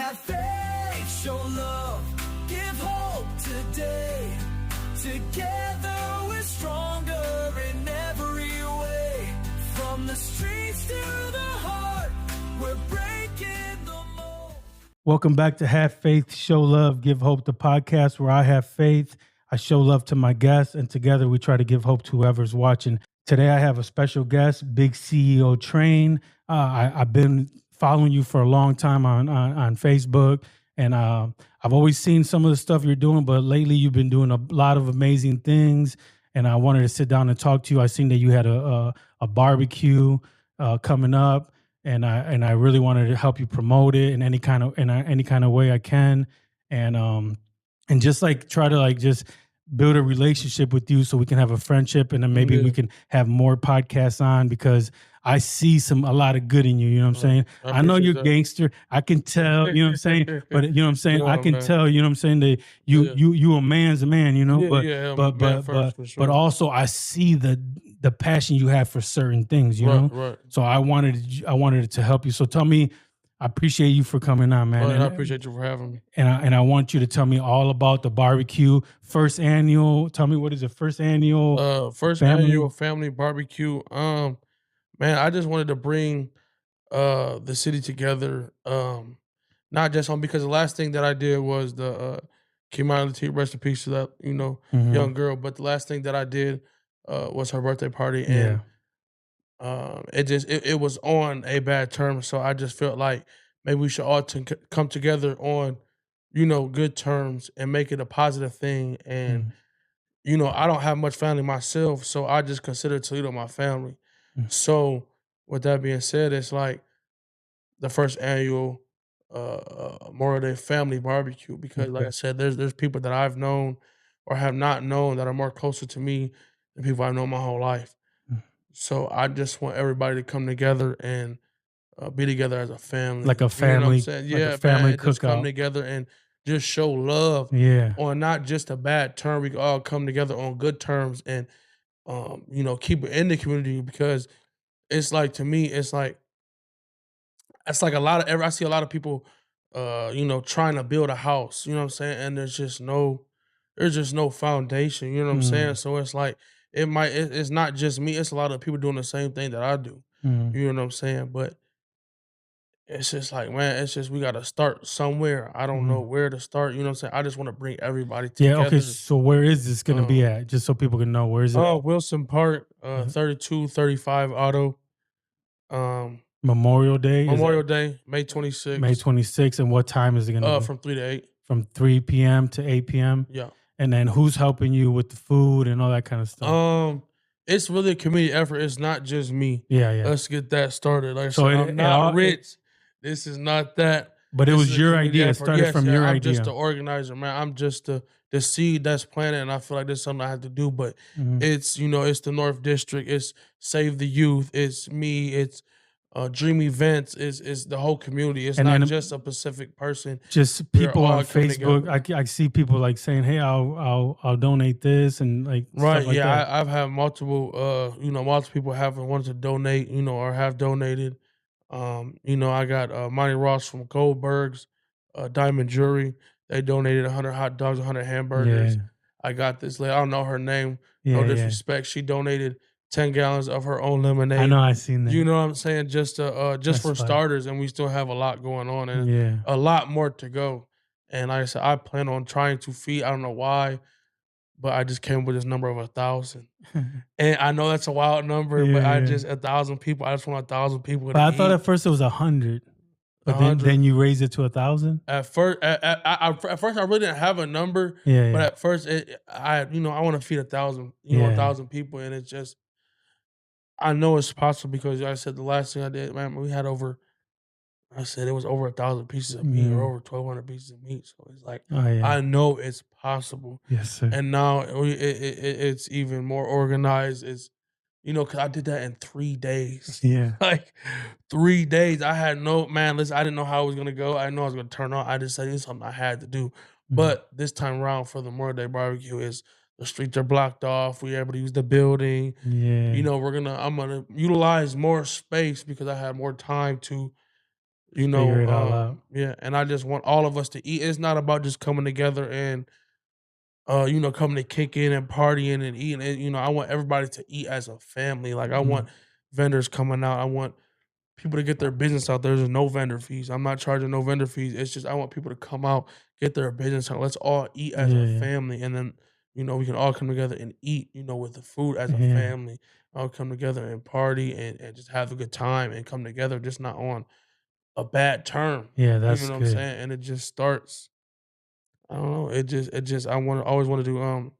Have faith, show love, give hope today. Together we're stronger in every way. From the streets to the heart, we're breaking the mold. Welcome back to Have Faith, Show Love, Give Hope, the podcast where I have faith, I show love to my guests, and together we try to give hope to whoever's watching. Today I have a special guest, Bigceo Train. I've been following you for a long time on Facebook, and I've always seen some of the stuff you're doing, but lately you've been doing a lot of amazing things, and I wanted to sit down and talk to you. I seen that you had a barbecue coming up, and I really wanted to help you promote it in any kind of way I can, and just like try to like just build a relationship with you so we can have a friendship, and then maybe we can have more podcasts on, because I see a lot of good in you. You know what I'm saying? I know you're gangster. I can tell, you know what I'm saying? But you know what I'm saying? I can tell, you know what I'm saying, that you a man's a man, you know? But also I see the passion you have for certain things, you know? Right. So I wanted to help you. So tell me, I appreciate you for coming on, man. And I appreciate you for having me. And I want you to tell me all about the barbecue. First annual. Tell me, what is it? First annual family barbecue. Man, I just wanted to bring the city together. Not just because the last thing that I did was the Kei'Mani L, rest in peace to that, young girl. But the last thing that I did was her birthday party, and it was on a bad term. So I just felt like maybe we should all come together on, good terms and make it a positive thing. And I don't have much family myself, so I just consider Toledo my family. So with that being said, it's like the first annual Memorial Day Family BBQ, because like I said, there's people that I've known or have not known that are more closer to me than people I've known my whole life. So I just want everybody to come together and be together as a family. Like a family. You know what I'm saying? Like a family cookout. Just come together and just show love on not just a bad term. We can all come together on good terms and keep it in the community, because it's like, to me, it's like I see a lot of people trying to build a house, you know what I'm saying? And there's just no foundation, you know what I'm saying? So it's like it's not just me, it's a lot of people doing the same thing that I do. You know what I'm saying? But it's just like, man, it's just we gotta start somewhere. I don't know where to start, you know what I'm saying? I just want to bring everybody together. Yeah, okay. So where is this gonna be at? Just so people can know, where is it? Wilson Park, 3235 Auto. Memorial Day, May 26th. May 26th, and what time is it gonna be? From 3 to 8. From 3 p.m. to 8 p.m. Yeah. And then who's helping you with the food and all that kind of stuff? It's really a community effort. It's not just me. Yeah. Let's get that started. Like, so I'm not rich. This is not that. But it was your idea. It started from your idea. I'm just the organizer, man. I'm just the seed that's planted, and I feel like there's something I have to do. But it's, it's the North District. It's Save the Youth. It's me. It's Dream Events. Is the whole community. It's not just a specific person. Just people on Facebook. I see people like saying, "Hey, I'll donate this," and like right. Stuff like that. I've had multiple multiple people have wanted to donate, or have donated. I got Monty Ross from Goldberg's Diamond Jewelry. They donated 100 hot dogs, 100 hamburgers. Yeah. I got this lady. I don't know her name. No disrespect. She donated 10 gallons of her own lemonade. I know, I seen that. You know what I'm saying? Just for starters, and we still have a lot going on, and a lot more to go. And like I said, I plan on trying to feed. I don't know why, but I just came with this number of 1,000. And I know that's a wild number, but 1,000 people. I just want 1,000 people. But I thought at first it was 100. But then you raised it to 1,000? At first, I really didn't have a number. Yeah. But at first, I want to feed 1,000, 1,000 people, and it's just, I know it's possible, because like I said, the last thing I did, man, we had it was over 1,000 pieces of meat, or over 1,200 pieces of meat. So it's like, I know it's possible. Yes, sir. And now it's even more organized. It's, because I did that in 3 days. Yeah. Like 3 days. I had listen, I didn't know how it was going to go. I didn't know I was going to turn out. I just said it's something I had to do. But this time around for the Memorial Day barbecue is the streets are blocked off. We're able to use the building. Yeah. I'm going to utilize more space, because I had more time to You figure it all know, out. yeah, and I just want all of us to eat. It's not about just coming together and you know, coming to kick in and partying and eating. And, you know, I want everybody to eat as a family. Like I want vendors coming out. I want people to get their business out there. There's no vendor fees. I'm not charging no vendor fees. It's just I want people to come out, get their business out. Let's all eat as a Yeah, family, and then you know we can all come together and eat. You know, with the food as a yeah, family, all come together and party and just have a good time and come together, just not on a bad term. yeah. You know That's what I'm good. saying? And it just starts. I don't know. It just I want to always want to do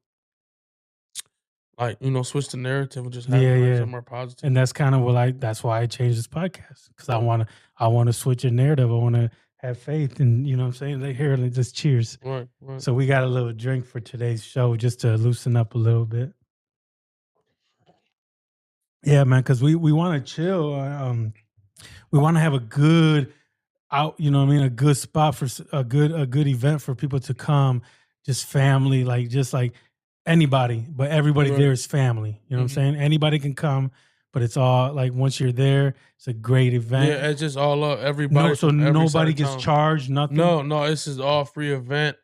like you know switch the narrative and just have Yeah, like yeah. some more positive. And that's kind of that's why I changed this podcast because Right, I want to switch your narrative. I want to have faith, and you know what I'm saying. They hear it, just cheers. right, right. So we got a little drink for today's show just to loosen up a little bit. Yeah, man, because we want to chill. We want to have a good out, you know what I mean, a good spot for a good event for people to come, just family, like just like anybody, but everybody Right. there is family. You know what I'm Mhm. saying? Anybody can come, but it's all like once you're there, it's a great event. Yeah, it's just all up. No, Everybody so from every side nobody of gets town. charged, nothing. No, no, this is all free event.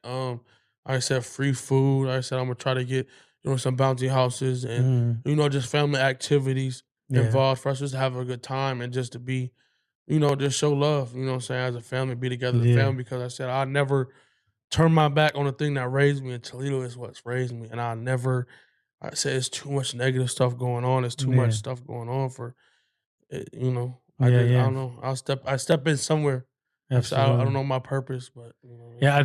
I said free food. I said I'm gonna try to get you know some bounty houses and Mm, you know just family activities yeah, involved for us just to have a good time and just to be you know just show love. You know what I'm saying as a family, be together as a yeah, family because I said I never turn my back on the thing that raised me. And Toledo is what's raised me, and I never. I said it's too much negative stuff going on. It's too much yeah, stuff going on for you know. yeah, I yeah, don't know. I step in somewhere. I don't absolutely. know my purpose, but you know, Yeah, I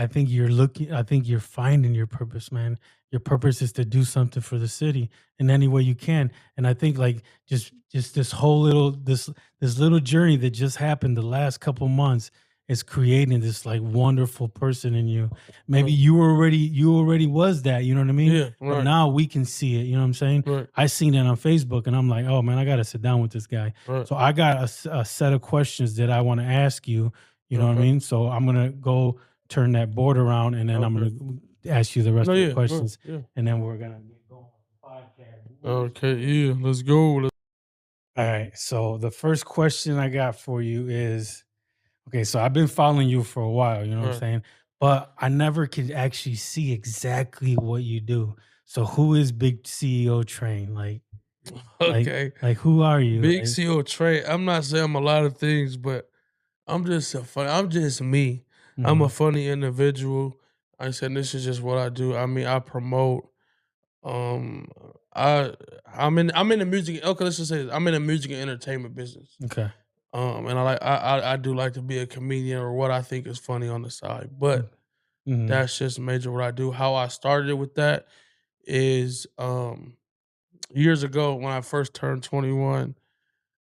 think you're looking. I think you're finding your purpose, man. Your purpose is to do something for the city in any way you can. And I think like just this whole little this little journey that just happened the last couple months is creating this like wonderful person in you. Maybe right. you already was that. You know what I mean? Yeah, But right, now we can see it. You know what I'm saying? right, I seen it on Facebook, and I'm like, oh man, I got to sit down with this guy. right. So I got a set of questions that I want to ask you, you know what I Okay, mean? So I'm gonna go turn that board around, and then I'm okay. gonna ask you the rest No, of the yeah, go, questions, yeah. and then we're gonna get going on the podcast. Okay, yeah. Let's go. All right. So the first question I got for you is okay. So I've been following you for a while. You know what I'm Right. saying? But I never could actually see exactly what you do. So who is Bigceo Train? Okay. Like who are you? Bigceo Train. I'm not saying I'm a lot of things, but I'm just a fun. I'm just me. I'm a Mhm, funny individual. I said this is just what I do. I mean, I promote. Um, I I'm in the music. Okay, let's just say this. I'm in the music and entertainment business. okay. And I do like to be a comedian or what I think is funny on the side, but Mm-hmm. that's just major what I do. How I started with that is years ago when I first turned 21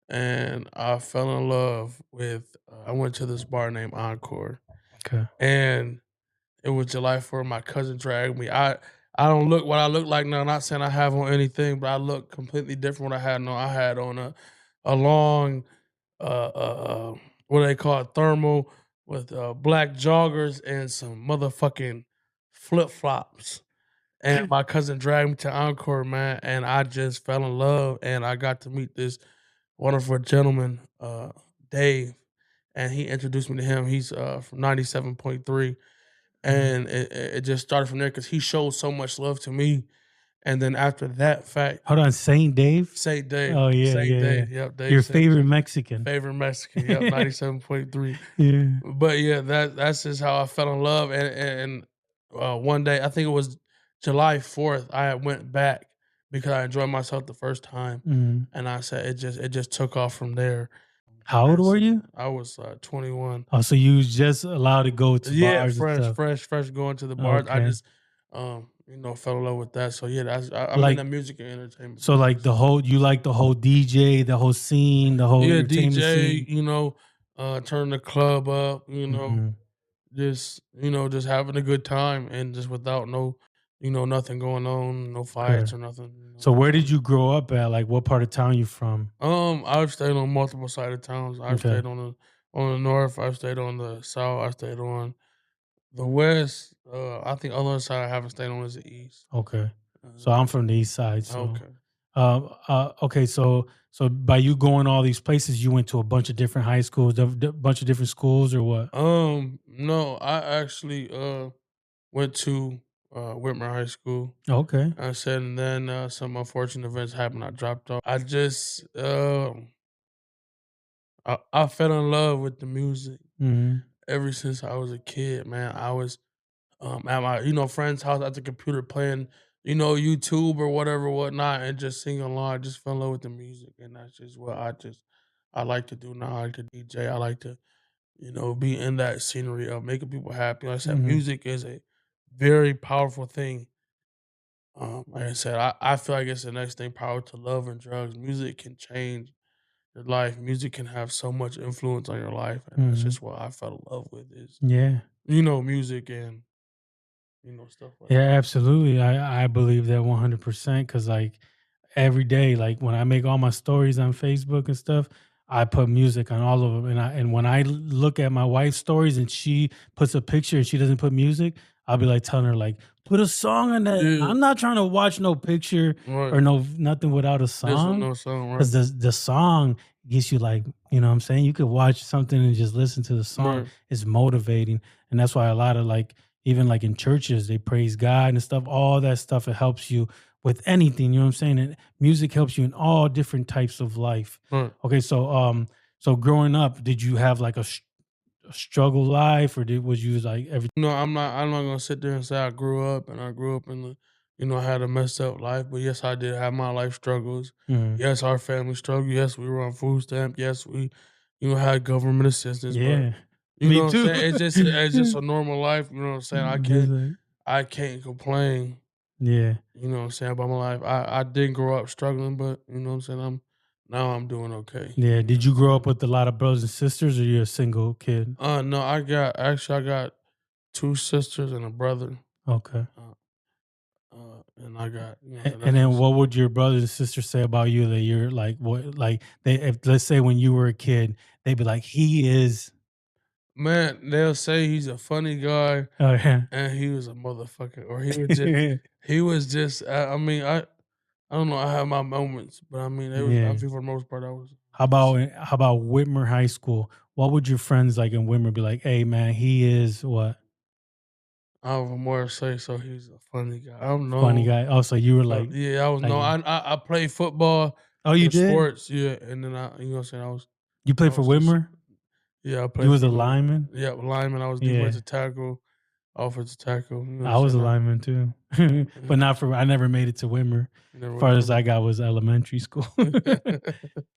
and I fell in love with I went to this bar named Encore Okay. and it was July 4th. My cousin dragged me. I don't look what I look like now. Not saying I have on anything, but I look completely different. What I had on, I had on a long what do they call it, thermal with black joggers and some motherfucking flip flops. And my cousin dragged me to Encore, man, and I just fell in love. And I got to meet this wonderful gentleman, Dave, and he introduced me to him. He's from 97.3 and it just started from there because he showed so much love to me. And then after that fact, Hold on, Saint Dave. Saint Dave, Oh yeah, Saint yeah, yeah. Dave, yep, Dave Your Saint favorite Dave, Mexican. favorite Mexican, yep, 97.3. Yeah. But yeah, that's just how I fell in love. And one day, I think it was July 4th, I had went back because I enjoyed myself the first time, Mhm. and I said it just took off from there. How old And were so you? I was 21. Oh, so you was just allowed to go to Yeah, bars and stuff. fresh going to the bars. I Okay. just, you know, fell in love with that. So yeah, I'm in Like the music and entertainment so like business. the whole you like the whole DJ, the whole scene, the whole Yeah, entertainment DJ, scene. you know, turn the club up, Mhm. you know, just having a good time and just without no, you know, nothing going on, no Okay. fights or nothing. You know, So where just did you grow up at? Like what part of town you from? I've stayed on multiple sided towns. I've Okay. stayed on the north. I've stayed on the south. I stayed on the west. I think other side I haven't stayed on is the east. Okay. So Uh, I'm from the east side. So Okay. okay, so So by you going all these places, you went to a bunch of different high schools, a bunch of different schools, or what? No, I actually went to Whitmer High School. Okay. I said, and then some unfortunate events happened. I dropped off. I fell in love with the music Mhm. ever since I was a kid, man. I was at my friend's house at the computer playing YouTube or whatever whatnot and just singing along. I just fell in love with the music, and that's just what I like to do now. I like to DJ. I like to be in that scenery of making people happy. Like I said, Mhm. music is a very powerful thing. Like I said, I feel like it's the next thing power to love and drugs. Music can change your life. Music can have so much influence on your life, and that's Mhm. just what I fell in love with is Yeah. music and stuff like Yeah, that. absolutely. I believe that 100% because like every day, like when I make all my stories on Facebook and stuff, I put music on all of them. And when I look at my wife's stories and she puts a picture and she doesn't put music, I'll be like telling her like, put a song on that. Yeah, I'm not trying to watch no picture right. or no nothing without a This with song no song, right? because the song gets you like, you know what I'm saying? You could watch something and just listen to the song. Right, It's motivating. And that's why a lot of like even like in churches, they praise God and stuff, all that stuff. It helps you with anything, you know what I'm saying? And music helps you in all different types of life. right. Okay, so growing up, did you have like a struggle life or was you like every No, I'm not gonna sit there and say I grew up and I grew up in the, I had a messed up life. But yes, I did have my life struggles. Mhm. Yes, our family struggled. Yes, we were on food stamp. Yes, we, had government assistance. But Yeah. you know Me what I'm too. saying? It's just a normal life. You know what I'm saying? I Just can't like I can't complain. yeah. You know what I'm saying about my life. I didn't grow up struggling, but you know what I'm saying. I'm doing okay. Yeah. You know Did what I'm you grow up saying? with a lot of brothers and sisters or you're a single kid? No, I got two sisters and a brother. Okay. Uh, and I got, so And that's then what's what would your brothers and sisters say about you that you're like what like they if let's say when you were a kid, they'd be like, he is man, they'll say he's a funny guy oh yeah. and he was a motherfucker, or he was just, I don't know, I have my moments, but I mean, I Yeah. think for the most part, I was How just, about how about Whitmer High School? What would your friends like in Whitmer be like? Hey man, he is what I would more say so he's a funny guy. I don't funny know. guy. Oh, so you were Yeah, I was no, like I played football oh you for did? sports, yeah, and then you know what I'm saying, You I played for was just, Whitmer? yeah, I You played was for a lineman? yeah, lineman. I was Yeah. defensive tackle, offensive tackle. You know what I'm I was a saying? lineman too, but not for. I never made it to Wimmer. You never went Far to as I Whitmer. got was elementary school.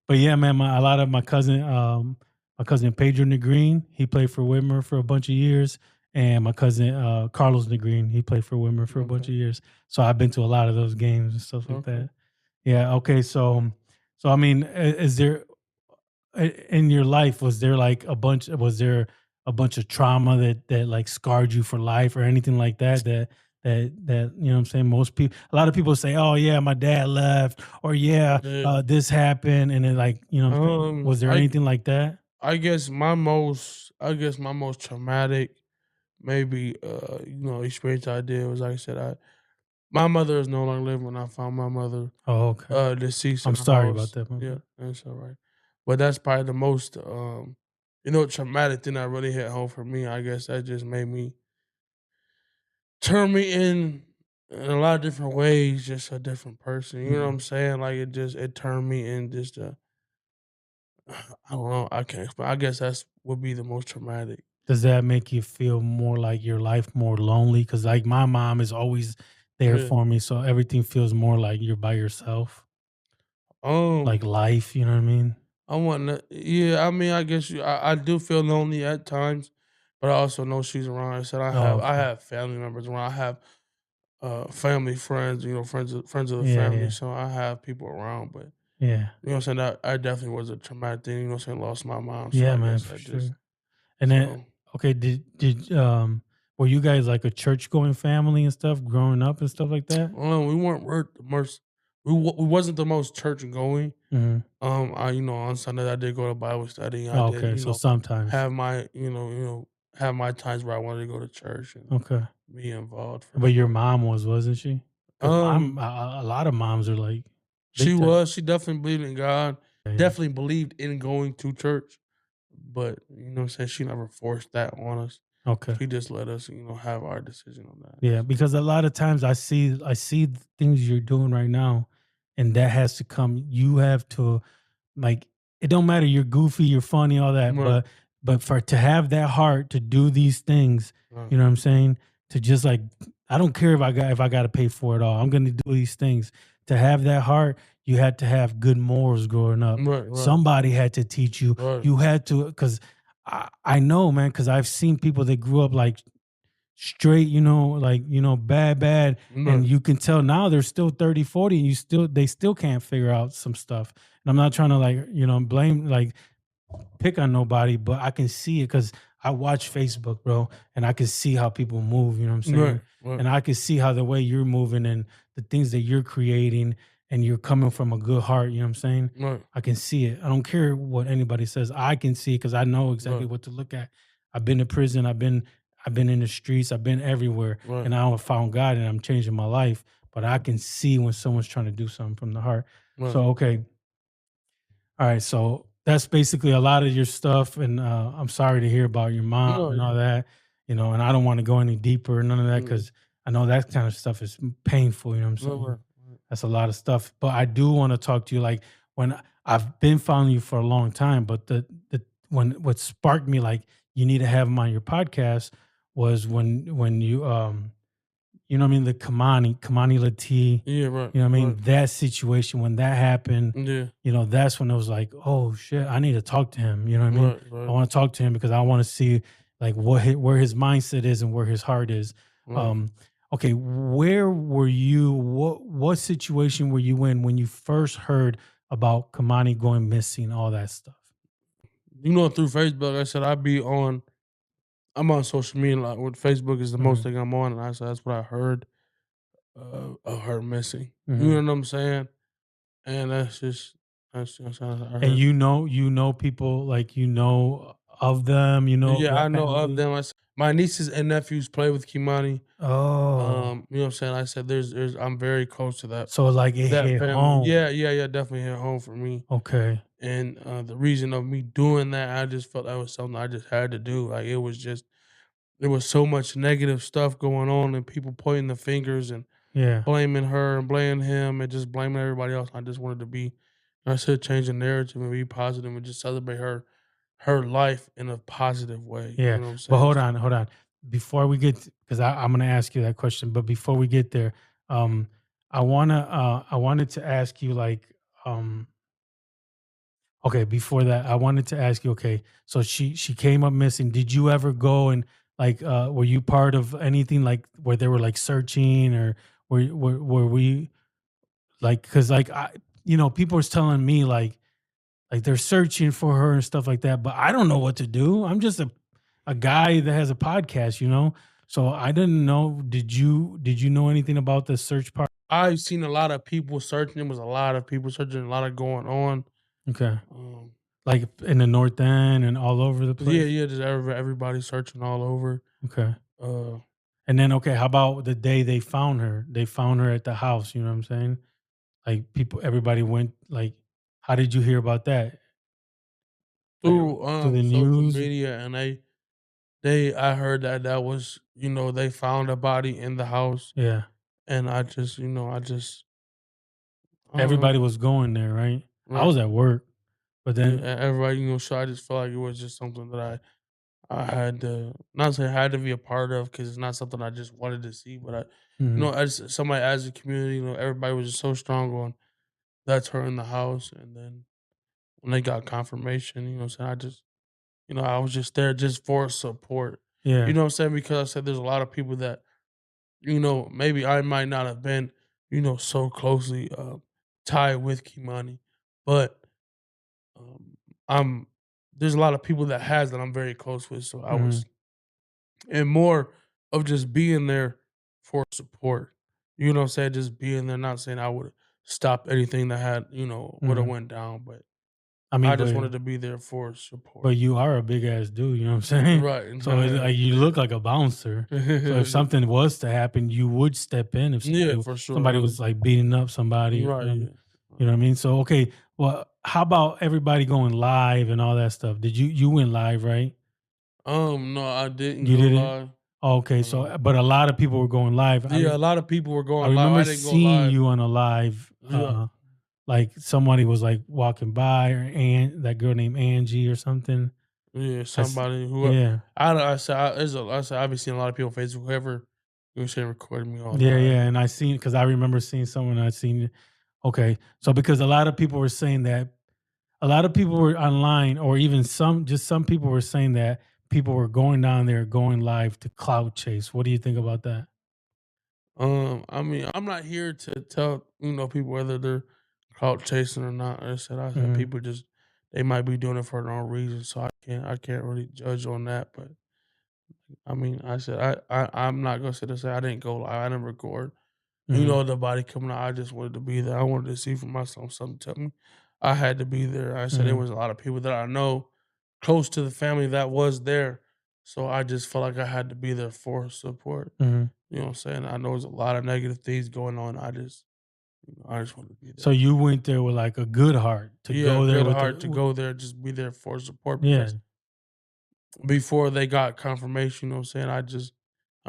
But yeah, man, a lot of my cousin Pedro Negreen, he played for Wimmer for a bunch of years, and my cousin Carlos Negreen, he played for Wimmer for a bunch Okay. of years. So I've been to a lot of those games and stuff like Okay. that. Yeah. Okay. So I mean, is there in your life was there a bunch of trauma that like scarred you for life or anything like that you know what I'm saying most people a lot of people say oh yeah my dad left or yeah Yeah. this happened and then like you know what I'm saying was there I anything like that I guess my most traumatic maybe experience I did was like I said my mother is no longer living when I found my mother oh okay deceased in I'm the sorry about house. that my Yeah, bad. that's all right. But that's probably the most traumatic thing that really hit home for me. I guess that just made me turn me in a lot of different ways, just a different person. You know what Mhm. I'm saying? Like it turned me in just a I don't know, I can't explain. I guess that's would be the most traumatic. Does that make you feel more like your life more lonely because like my mom is always there Yeah. for me so everything feels more like you're by yourself like Um, life you know what I mean. I want to. Yeah, I mean, I guess I do feel lonely at times, but I also know she's around. I said Oh, I okay. have family members around. I have family friends. Friends of the Yeah, family. yeah, So I have people around. But yeah, you know what I'm saying. That I definitely was a traumatic thing. You know what I'm saying. Lost my mom. So yeah, I man, guess for I just sure. And then, so. okay, did were you guys like a church going family and stuff growing up and stuff like that? We weren't the most. We wasn't the most church going. Hmm. I on Sunday I did go to Bible study. I Oh, did okay, so sometimes, have my have my times where I wanted to go to church and okay. be involved for But your sure. mom wasn't she? Because Um, a lot of moms are like big she time. was. She definitely believed in God. definitely believed in going to church, but, you know what I'm saying, she never forced that on us. Okay. She just let us, have our decision on that. Yeah, because a lot of times I see the things you're doing right now, and that has to come. You have to, like, it don't matter. You're goofy, you're funny, all that, Right, but for to have that heart to do these things, right, you know what I'm saying? To just like, I don't care if I got to pay for it all. I'm going to do these things. To have that heart, you had to have good morals growing up. right, right, Somebody had to teach you. right, You had to, because I know, man, because I've seen people that grew up like straight, like, bad. And right, you can tell now they're still 30, 40, and they still can't figure out some stuff. And I'm not trying to, like, blame, like, pick on nobody, but I can see it because I watch Facebook, bro, and I can see how people move, you know what I'm saying? right, right, And I can see how the way you're moving and the things that you're creating, and you're coming from a good heart, you know what I'm saying? right, I can see it. I don't care what anybody says. I can see it because I know exactly right, what to look at. I've been to prison. I've been in the streets. I've been everywhere, right, and I found God, and I'm changing my life. But I can see when someone's trying to do something from the heart. right. So okay, all right. So that's basically a lot of your stuff, and I'm sorry to hear about your mom No, and all that. And I don't want to go any deeper, none of that, mm, because I know that kind of stuff is painful. You know what I'm no, saying? right, That's a lot of stuff. But I do want to talk to you, like, when I've been following you for a long time, but the when what sparked me, like, you need to have him on your podcast, was when you know what I mean, the Kei'Mani L, yeah, right, you know what I mean? right, That situation, when that happened, yeah, that's when it was like, oh shit, I need to talk to him. You know what I mean? right, I right, want to talk to him because I want to see, like, where his mindset is and where his heart is. right. Um, okay, where were you? What situation were you in when you first heard about Kei'Mani going missing, all that stuff? Through Facebook, like I said I'm on social media a lot. With Facebook is the most Hmm. thing I'm on, and I said that's what I heard of her missing. You Hmm. know what I'm saying? And that's how I And heard. you know people, like, of them, Yeah, the I know of family. them. My nieces and nephews play with Kei'Mani. Oh, You know what I'm saying? I said there's I'm very close to that so like it that hit family. home. Yeah, yeah, yeah, definitely hit home for me. Okay. And the reason of me doing that, I just felt that was something I just had to do. Like there was so much negative stuff going on and people pointing the fingers and Yeah. blaming her and blaming him and just blaming everybody else. I just wanted to I said change the narrative and be positive and just celebrate her life in a positive way. You Yeah. know what I'm But saying? hold on, hold on. Before we get, because I'm gonna ask you that question, but before we get there, um, I wanted to ask you, like, um okay, before that, I wanted to ask you, okay, so she came up missing. Did you ever go and, like, were you part of anything, like, where they were, like, searching, or were we, like, because, like, people was telling me, like they're searching for her and stuff like that, but I don't know what to do. I'm just a guy that has a podcast, so I didn't know. Did you know anything about the search part? I've seen a lot of people searching. There was a lot of people searching, a lot of going on. Okay, Um, like in the North End and all over the yeah, place. yeah, just everybody searching all over. Okay. Uh, And then, okay, how about the day they found her? They found her at the house, you know what I'm saying? Like, everybody went, like, how did you hear about that? Like, through through the social news? media, and I heard that was they found a body in the house, Yeah. and I just I don't know, Everybody was going there, right? I right? was at work, but Yeah, then, everybody, so I just felt like it was just something that I had to not say had to be a part of because it's not something I just wanted to see, but mhm, as somebody as a community, everybody was just so strong on that's her in the house, and then when they got confirmation, so I just I was just there just for support. You yeah. know what I'm saying? Because I said there's a lot of people that maybe I might not have been so closely tied with Kei'Mani, but um, I'm there's a lot of people that has that I'm very close with. So I Mhm, was and more of just being there for support. You know what I'm saying? Just being there, not saying I would stop anything that had, would have mhm. went down, but I mean, I just wanted to be there for but support. you are a big ass dude, you know what I'm saying? Right. So it's like you look like a bouncer. So if something was to happen, you would step in if Yeah, somebody for sure. somebody was, like, beating up somebody, Right. Yeah. you know what I mean? So, okay, Well, how about everybody going live and all that stuff? Did you went live, right? No, I didn't You go didn't? live. Okay, so but a lot of people were going live. Yeah, a lot of people were I going live. remember I didn't go seeing live. you on a live, Yeah. like somebody was like walking by, or that girl named Angie or something. Yeah, somebody who Yeah. I said I've been seeing a lot of people on Facebook, whoever you were saying recording me on Yeah, live. yeah, and I seen because I remember seeing someone I seen. Okay, so because a lot of people were saying that, a lot of people were online, or even some people were saying that people were going down there, going live to clout chase. What do you think about that? I mean, I'm not here to tell people whether they're clout chasing or not. I said Hmm. people just they might be doing it for their own reason, so I can't really judge on that. But I mean, I said I'm not gonna sit and say I didn't go live, I didn't record. Hmm. The body coming out, I just wanted to be there. I wanted to see for myself. Something tell me I had to be there. I said there Hmm. was a lot of people that I know close to the family that was there, so I just felt like I had to be there for support. Hmm. You know what I'm saying? I know there's a lot of negative things going on. I just want to be So there. you went there with like a good heart to Yeah, go there good with heart to the, go there, just be there for support yeah. because before they got confirmation, you know what I'm saying? I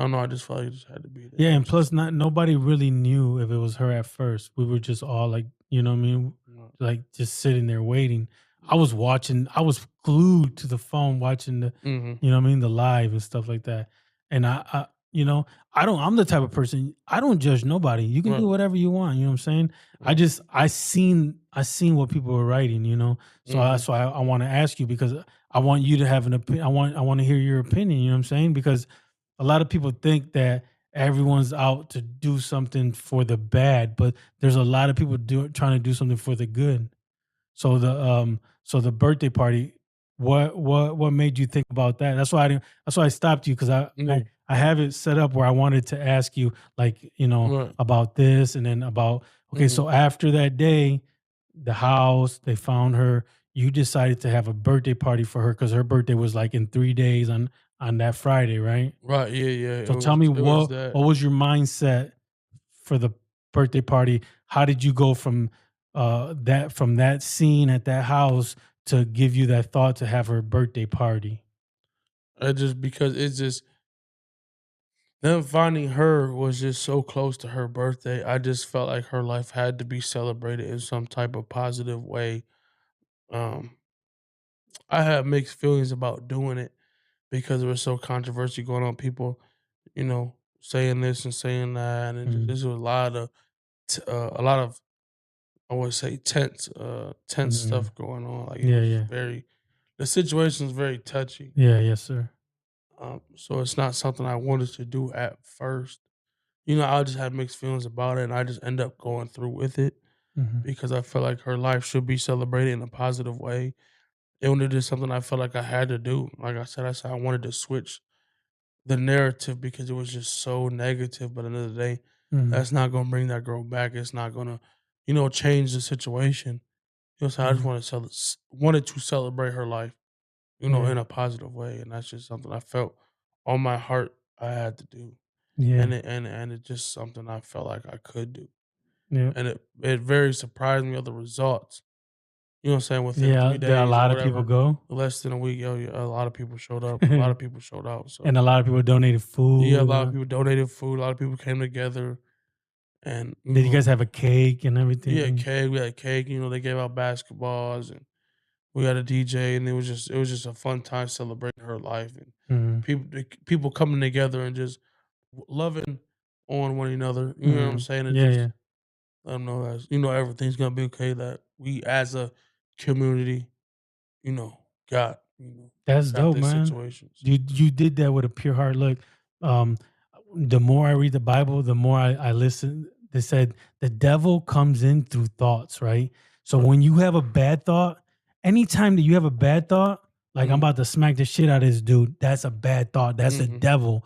don't know, I just felt like I just had to be there. Yeah, I and just plus, not nobody really knew if it was her at first. We were just all like, you know what I mean, like just sitting there waiting. I was watching. I was glued to the phone watching the, Mhm. you know what I mean, the live and stuff like that. And you know, I don't. I'm the type of person. I don't judge nobody. You can do Right. whatever you want. You know what I'm saying? Right. I seen what people were writing. You know, so Mhm. that's why I want to ask you, because I want you to have an opinion. I want to hear your opinion. You know what I'm saying? Because a lot of people think that everyone's out to do something for the bad, but there's a lot of people trying to do something for the good. So the birthday party, what made you think about that? That's why I stopped you, because Yeah. I have it set up where I wanted to ask you, like, Right. about this, and then about, okay, Mhm. so after that day, the house, they found her, you decided to have a birthday party for her because her birthday was like in 3 days on that Friday, right? Right, yeah, yeah, So tell me, it was that. what was your mindset for the birthday party? How did you go from that scene at that house to give you that thought to have her birthday party? Just because it's just them finding her was just so close to her birthday. I just felt like her life had to be celebrated in some type of positive way. Um, I had mixed feelings about doing it because there was so controversy going on. People, saying this and saying that, and Mhm, there's a lot of I would say tense mhm. stuff going on. Like it Yeah, was just yeah, very the situation is very touchy. yeah, yes, sir. So it's not something I wanted to do at first. I just had mixed feelings about it, and I just end up going through with it Mhm, because I felt like her life should be celebrated in a positive way. And when it is something I felt like I had to do, like I said I wanted to switch the narrative because it was just so negative. But at the end of the day, mhm, that's not gonna bring that girl back. It's not gonna, change the situation. So I just mhm. wanted to celebrate her life, Yeah, in a positive way, and that's just something I felt on my heart I had to do, yeah, and it's just something I felt like I could do, yeah, and it very surprised me of the results. You know what I'm saying? Within yeah. 3 There are a days or lot of people whatever, go, less than a week, yo, yeah, a lot of people showed up. A lot of people showed out. So and a lot of people donated yeah, a food. lot of people donated food. A lot of people came together, and Did you guys have a cake and yeah, everything? cake. We had cake. They gave out basketballs, and we had a DJ, and it was just a fun time celebrating her life and Mhm, people coming together and just loving on one another. You know what I'm mhm. saying? And Yeah, just yeah. let them know that everything's gonna be okay. That we as a community, you know, got you know That's got dope, this man. situation. So You did that with a pure heart. Look, um, the more I read the Bible, the more I listen. They said the devil comes in through thoughts, right? So right. when you have a bad thought, anytime that you have a bad thought, like I'm Mm-hmm. about to smack the shit out of this dude, that's a bad thought. That's the Mm-hmm. devil.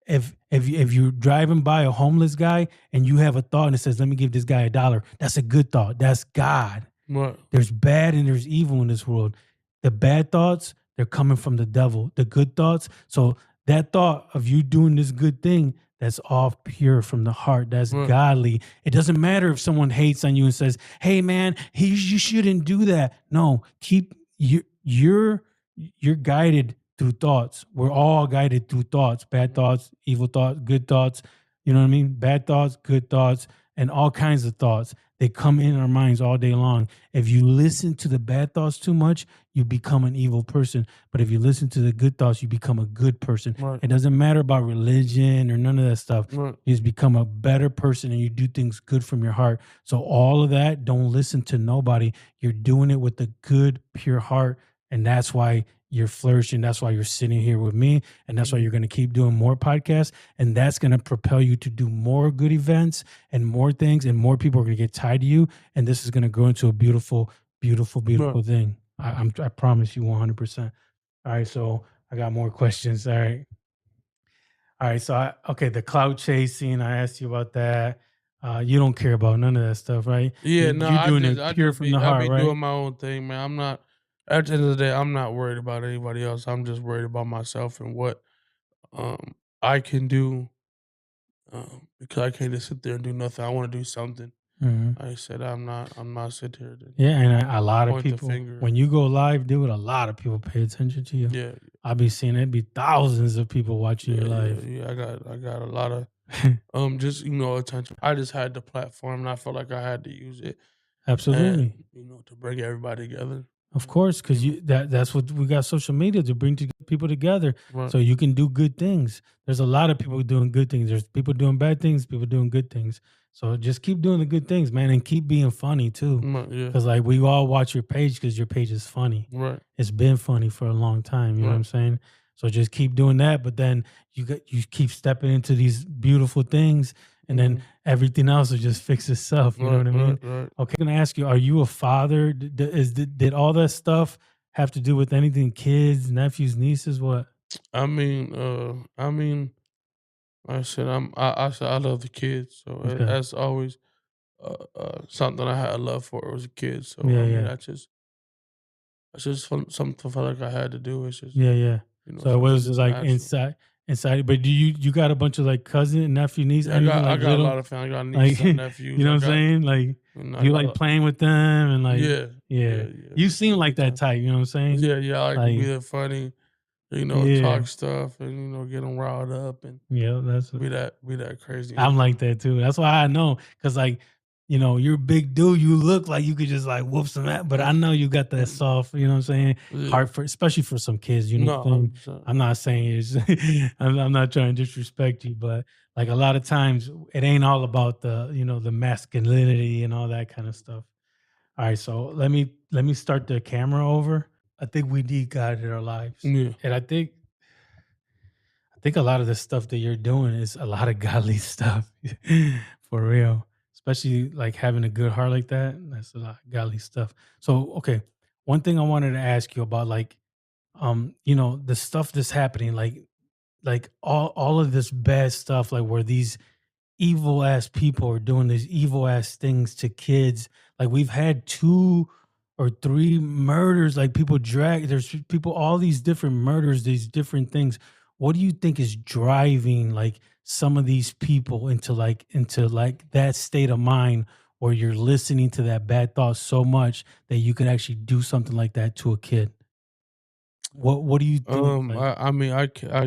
If you're driving by a homeless guy and you have a thought and it says, "Let me give this guy $1," that's a good thought. That's God. Right. There's bad and there's evil in this world. The bad thoughts, they're coming from the devil. The good thoughts, so that thought of you doing this good thing, that's all pure from the heart, that's Right. godly. It doesn't matter if someone hates on you and says, hey man, you shouldn't do that. No, you're guided through thoughts. We're all guided through thoughts, bad thoughts, evil thoughts, good thoughts. You know what I mean? Bad thoughts, good thoughts, and all kinds of thoughts. They come in our minds all day long. If you listen to the bad thoughts too much, you become an evil person. But if you listen to the good thoughts, you become a good person. Right. It doesn't matter about religion or none of that stuff. Right. You just become a better person and you do things good from your heart. So all of that, don't listen to nobody. You're doing it with a good, pure heart. And that's why you're flourishing. That's why you're sitting here with me. And that's why you're going to keep doing more podcasts. And that's going to propel you to do more good events and more things. And more people are going to get tied to you. And this is going to grow into a beautiful, beautiful, beautiful thing. I promise you 100%. All right. So I got more questions. All right. All right. So, the cloud chasing, I asked you about that. You don't care about none of that stuff, right? Yeah, You're doing it pure from the heart, I be right? doing my own thing, man. I'm not. At the end of the day, I'm not worried about anybody else. I'm just worried about myself and what I can do. Because I can't just sit there and do nothing. I want to do something. Mhm. Like I said, I'm not. I'm not sitting here to Yeah, and a lot of point the people, finger. when you go live, dude, a lot of people pay attention to you. Yeah, I be seeing it be thousands of people watching your live. yeah. I got a lot of just attention. I just had the platform, and I felt like I had to use it, Absolutely. and to bring everybody together. Of course, because You that's what we got social media to bring people together, Right. so you can do good things. There's a lot of people doing good things. There's people doing bad things, people doing good things. So just keep doing the good things, man, and keep being funny too. Yeah. Because like we all watch your page because your page is funny. Right. It's been funny for a long time. You know what I'm saying? So just keep doing that. But then you keep stepping into these beautiful things, and then everything else will just fix itself. You know what I mean? Right. Okay, I'm gonna ask you: are you a father? Did all that stuff have to do with anything? Kids, nephews, nieces? What? I mean, I said I said I love the kids, so Okay. that's always something I had a love for as a kid. So Yeah, I mean, yeah. that's just something I felt like I had to do. It's just Yeah. So it something was just just like natural. inside. But do you got a bunch of like cousin, nephew, niece, Yeah, anything I like got a little? lot of family. I got Like, nieces, I got nephews. you know I what I'm got saying? Like, I you got like playing with them and like, yeah, yeah. yeah. You Just a seem like good that time. type. You know what I'm saying? Yeah. I like to be Like, there funny, yeah, talk stuff and get them riled up and yeah. be that crazy I'm uncle. like that too. That's why I know, because like, you're a big dude. You look like you could just like whoop some at, but I know you got that soft, you know what I'm saying? Yeah. Heart for, especially for some kids, you know No, what I'm saying? 100%. I'm not saying it's, I'm not trying to disrespect you, but like a lot of times it ain't all about the masculinity and all that kind of stuff. All right. So let me start the camera over. I think we need God in our lives. Yeah. And I think a lot of the stuff that you're doing is a lot of godly stuff for real. Especially like having a good heart like that. That's a lot of godly stuff. So, okay. One thing I wanted to ask you about, like, the stuff that's happening, like all of this bad stuff, like where these evil ass people are doing these evil ass things to kids. Like we've had 2 or 3 murders, like there's people, all these different murders, these different things. What do you think is driving like some of these people into like that state of mind where you're listening to that bad thought so much that you could actually do something like that to a kid? What do you think? Like, I mean,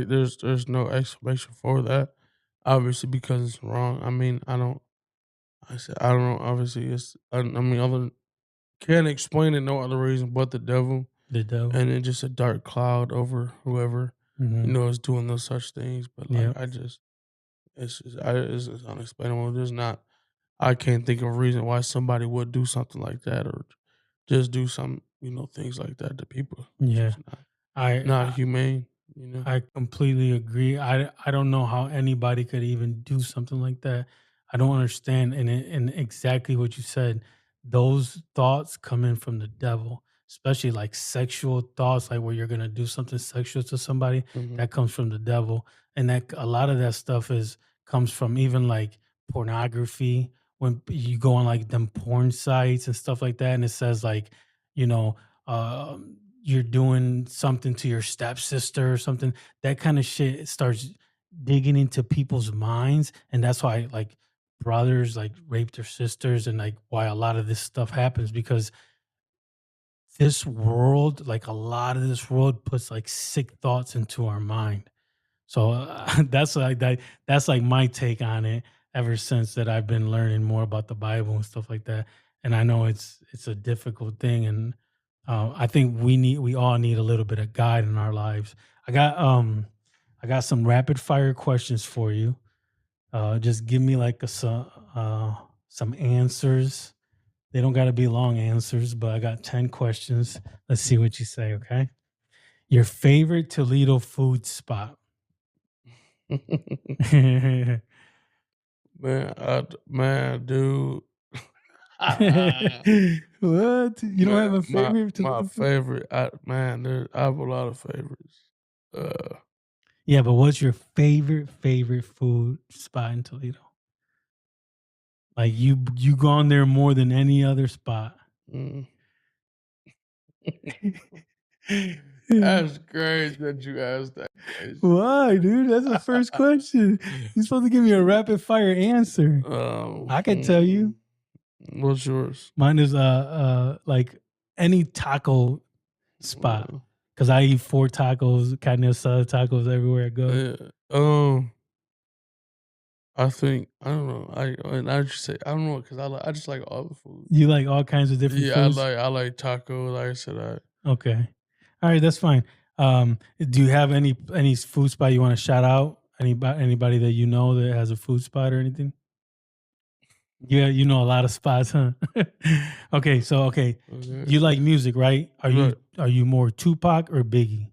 there's no explanation for that. Obviously, because it's wrong. I mean, I don't. I said I don't know. Obviously, I mean, other can't explain it no other reason but the devil, the devil? and then just a dark cloud over whoever Hmm. is doing those such things. But like, Yeah. it's unexplainable. There's not. I can't think of a reason why somebody would do something like that or just do some things like that to people. It's Yeah. just I not humane. You know. I completely agree. I don't know how anybody could even do something like that. I don't understand. And exactly what you said, those thoughts coming from the devil, especially like sexual thoughts, like where you're gonna do something sexual to somebody, Mhm. that comes from the devil. And that a lot of that stuff is comes from even like pornography. When you go on like them porn sites and stuff like that, and it says like, you know, you're doing something to your stepsister or something, that kind of shit starts, digging into people's minds, and that's why like brothers like rape their sisters, and like why a lot of this stuff happens because this world, like a lot of this world, puts like sick thoughts into our mind. So that's like that. That's like my take on it. Ever since that, I've been learning more about the Bible and stuff like that. And I know it's a difficult thing, and I think we all need a little bit of guide in our lives. I got I got some rapid fire questions for you. Just give me like some answers. They don't got to be long answers, but I got 10 questions. Let's see what you say. Okay. Your favorite Toledo food spot? Man, man, dude. What? You don't have Man, a my favorite my Toledo food? favorite, I have a lot of favorites. Yeah, but what's your favorite food spot in Toledo? Like you gone there more than any other spot. Mm. That's crazy that you asked that question. Why, dude? That's the first question. You're supposed to give me a rapid fire answer. I can tell you. What's yours? Mine is like any taco spot. Cause I eat 4 tacos, carne asada tacos everywhere I go. Yeah. I think I don't know. I just say I don't know because I just like all the food. You like all kinds of different Yeah, foods? I like taco. Like I said, Okay. All right, that's fine. Do you have any food spot you want to shout out? Anybody that you know that has a food spot or anything? Yeah, you know a lot of spots, huh? Okay, okay. You like music, right? Right. Are you more Tupac or Biggie?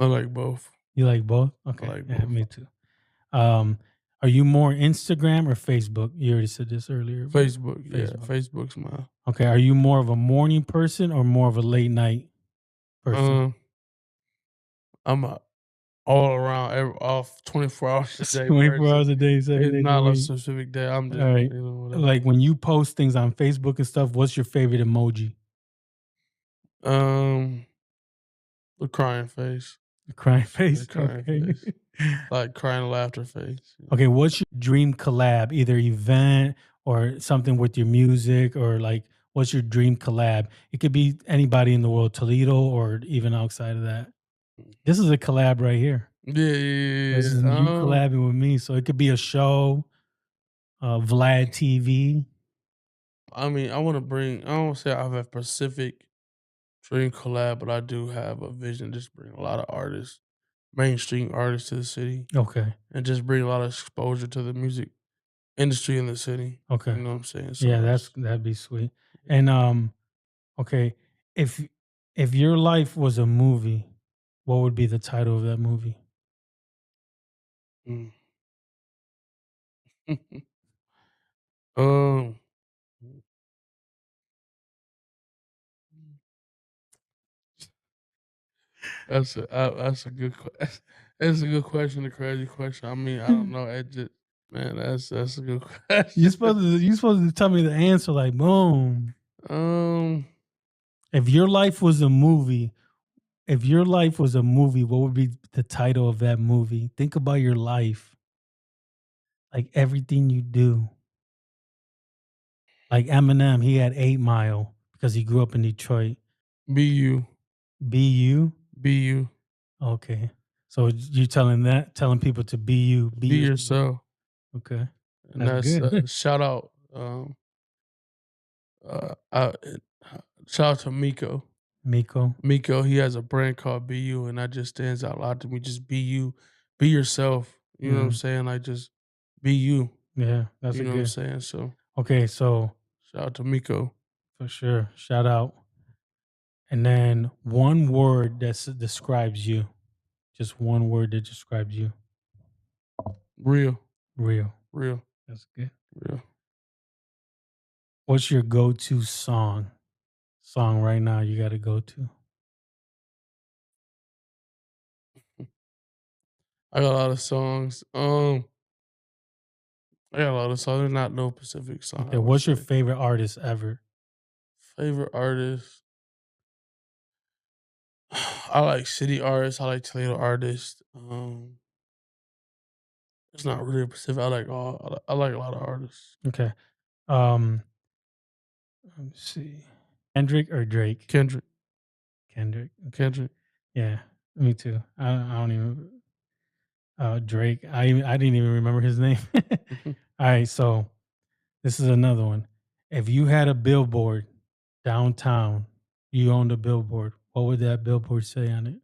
I like both. You like both? Okay. like Yeah, both. me too. Are you more Instagram or Facebook? You already said this earlier. Facebook. Yeah, Facebook. Facebook's mine. Okay. Are you more of a morning person or more of a late night person? I'm a all around, off 24 hours a day. 24 hours a day, 7 It's days a not a week. specific day. I'm just, All right. whatever. Like when you post things on Facebook and stuff, what's your favorite emoji? The crying face. The crying face. The crying face. Like crying laughter face. Okay, what's your dream collab? Either event or something with your music, or like what's your dream collab? It could be anybody in the world, Toledo or even outside of that. This is a collab right here. Yeah. This is you collabing with me. So it could be a show, Vlad TV. I mean, I don't say I have a specific dream collab, but I do have a vision to just bring a lot of artists, mainstream artists to the city. Okay. And just bring a lot of exposure to the music industry in the city. Okay. You know what I'm saying? So Yeah, that'd be sweet. And okay, if your life was a movie, what would be the title of that movie? um that's a good question. It's a good question, a crazy question. I mean, I don't know. It just man, that's a good question. You're supposed to tell me the answer like boom. If your life was a movie, what would be the title of that movie? Think about your life. Like everything you do. Like Eminem, he had 8 Mile because he grew up in Detroit. Be you. Be you? Be you. Okay. So you telling people to be you, be yourself. Okay. And that's good. Shout out shout out to Miko. Miko, he has a brand called Be You, and that just stands out a lot to me. Just be you, be yourself. You know what I'm saying? Like just be you. Yeah, that's You know good. what I'm saying? So okay, so shout out to Miko. For sure. Shout out. And then one word that describes you. Just one word that describes you. Real. Real. Real. That's good. Real. What's your go-to song? Song right now you got to go to? I got a lot of songs. I got a lot of songs. There's not no specific song. Okay, what's your favorite artist ever? Favorite artist? I like city artists. I like Toledo artists. It's not really specific. I like all. I like a lot of artists. Okay. Let me see. Kendrick or Drake? Kendrick. Kendrick. Okay. Kendrick. Yeah, me too. I don't even. Drake. I didn't even remember his name. All right, so this is another one. If you had a billboard downtown, you owned a billboard. What would that billboard say on it?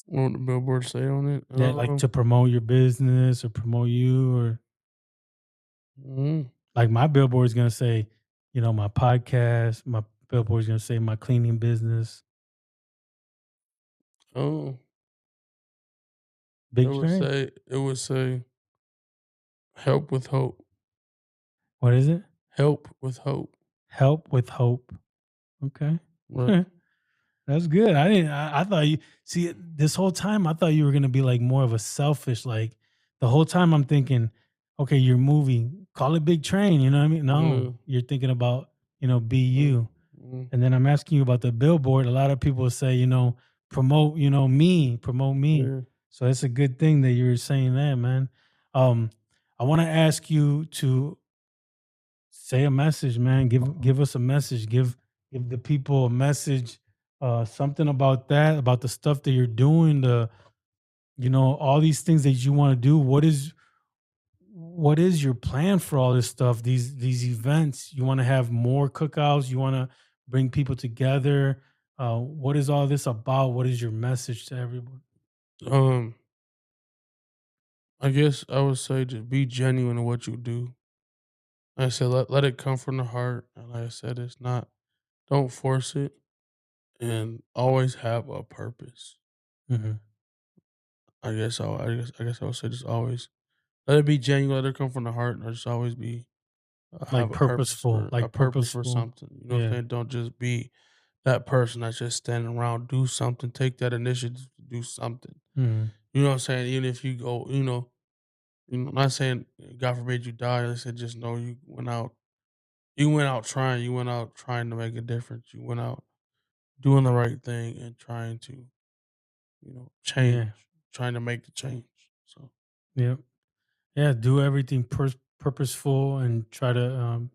What would the billboard say on it? Yeah, like to promote your business or promote you, or like my billboard's gonna say, my podcast. My billboard's gonna say my cleaning business. Oh, Big Train. it would say help with hope. What is it? Help with hope. Help with hope. Okay. Right. That's good. I thought you see this whole time. I thought you were gonna be like more of a selfish. Like the whole time, I'm thinking, okay, your movie, call it Big Train. You know what I mean? No, you're thinking about be you. And then I'm asking you about the billboard. A lot of people say, promote, promote me. Yeah. So it's a good thing that you're saying that, man. I want to ask you to say a message, man. Give us a message. Give the people a message. Something about that, about the stuff that you're doing, all these things that you want to do. What is your plan for all this stuff? These events. You want to have more cookouts. You want to bring people together. What is all this about? What is your message to everyone? I guess I would say just be genuine in what you do. Like I said, let it come from the heart. And like I said, don't force it, and always have a purpose. Mm-hmm. I guess I would say just always let it be genuine. Let it come from the heart, and just always be Like have a purpose purposeful, for something. You know what I'm saying? Don't just be that person that's just standing around. Do something. Take that initiative to do something. Mm-hmm. You know what I'm saying? Even if you go, not saying God forbid you die. I said just know you went out. You went out trying. You went out trying to make a difference. You went out doing the right thing and trying to, change, trying to make the change. So Yeah. Do everything purposeful and try to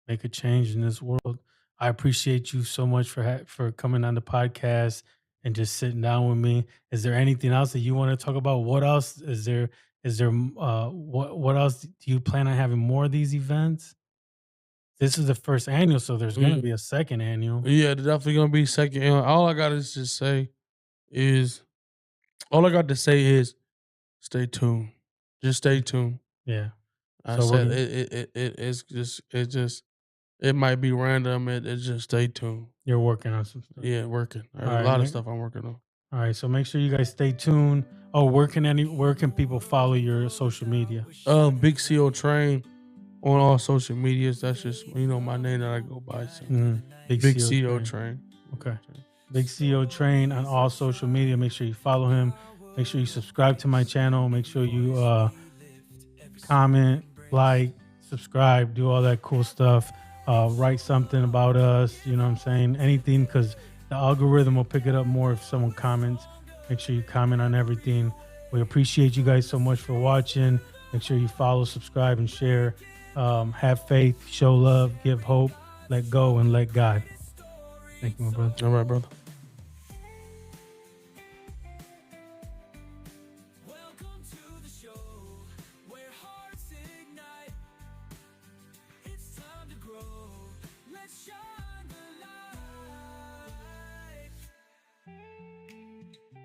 make a change in this world. I appreciate you so much for coming on the podcast and just sitting down with me. Is there anything else that you want to talk about? What else is there? What else do you plan on having more of these events? This is the first annual, so there's going to be a second annual. Yeah, there's definitely gonna be second. All I got to say is, stay tuned. Just stay tuned. Yeah. I said it might be random. It's just stay tuned. You're working on some stuff. Yeah, working. A lot of stuff I'm working on. All right, so make sure you guys stay tuned. Oh, where can people follow your social media? Bigceo Train on all social medias. That's just my name that I go by. So. Bigceo Train. Okay. Bigceo Train on all social media. Make sure you follow him. Make sure you subscribe to my channel. Make sure you comment, like, subscribe, do all that cool stuff. Write something about us. You know what I'm saying? Anything, because the algorithm will pick it up more if someone comments. Make sure you comment on everything. We appreciate you guys so much for watching. Make sure you follow, subscribe, and share. Have faith, show love, give hope, let go, and let God. Thank you, my brother. All right, brother.